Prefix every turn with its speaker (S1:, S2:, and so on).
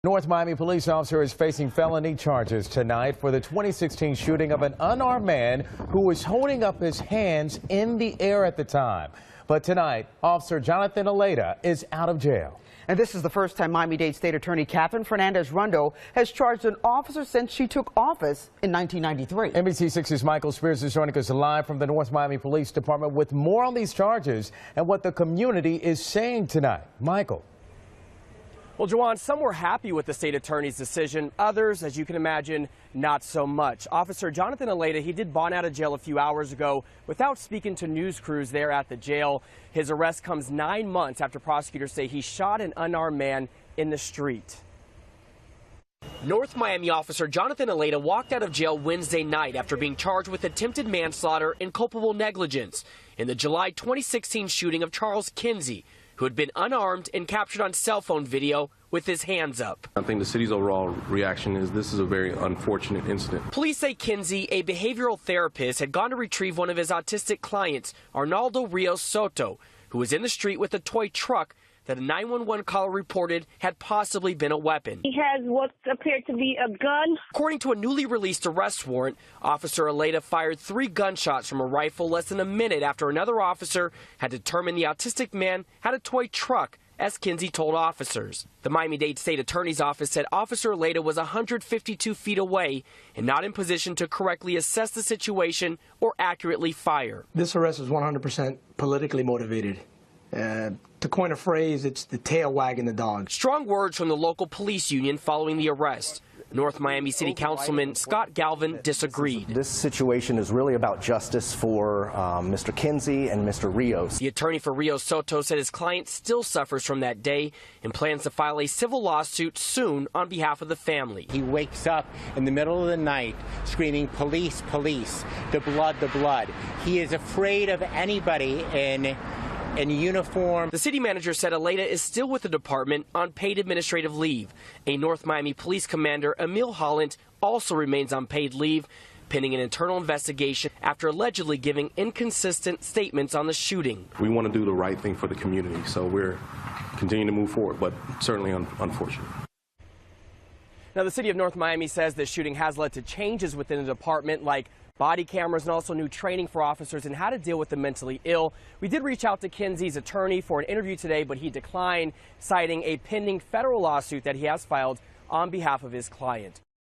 S1: North Miami police officer is facing felony charges tonight for the 2016 shooting of an unarmed man who was holding up his hands in the air at the time. But tonight, Officer Jonathan Aleda is out of jail.
S2: And this is the first time Miami-Dade State Attorney Catherine Fernandez-Rundo has charged an officer since she took office in 1993.
S1: NBC6's Michael Spears is joining us live from the North Miami Police Department with more on these charges and what the community is saying tonight. Michael.
S3: Well, Juwan, some were happy with the state attorney's decision. Others, as you can imagine, not so much. Officer Jonathan Aleda, he did bond out of jail a few hours ago without speaking to news crews there at the jail. His arrest comes 9 months after prosecutors say he shot an unarmed man in the street. North Miami officer Jonathan Aleda walked out of jail Wednesday night after being charged with attempted manslaughter and culpable negligence in the July 2016 shooting of Charles Kinsey, who had been unarmed and captured on cell phone video with his hands up.
S4: I think the city's overall reaction is this is a very unfortunate incident.
S3: Police say Kinsey, a behavioral therapist, had gone to retrieve one of his autistic clients, Arnaldo Rios Soto, who was in the street with a toy truck that a 911 caller reported had possibly been a weapon.
S5: He has what appeared to be a gun.
S3: According to a newly released arrest warrant, Officer Aleda fired 3 gunshots from a rifle less than a minute after another officer had determined the autistic man had a toy truck, as Kinsey told officers. The Miami-Dade State Attorney's Office said Officer Aleda was 152 feet away and not in position to correctly assess the situation or accurately fire.
S6: This arrest is 100% politically motivated. To coin a phrase, it's the tail wagging the dog.
S3: Strong words from the local police union following the arrest. North Miami City Councilman Scott Galvin disagreed.
S7: This situation is really about justice for Mr. Kinsey and Mr. Rios.
S3: The attorney for Rios Soto said his client still suffers from that day and plans to file a civil lawsuit soon on behalf of the family.
S8: He wakes up in the middle of the night screaming, "Police, police, the blood, the blood." He is afraid of anybody in uniform.
S3: The city manager said Aleda is still with the department on paid administrative leave. A North Miami police commander, Emil Holland, also remains on paid leave, pending an internal investigation after allegedly giving inconsistent statements on the shooting.
S4: We want to do the right thing for the community, so we're continuing to move forward, but certainly unfortunate.
S3: Now, the city of North Miami says this shooting has led to changes within the department, like body cameras and also new training for officers in how to deal with the mentally ill. We did reach out to Kinsey's attorney for an interview today, but he declined, citing a pending federal lawsuit that he has filed on behalf of his client.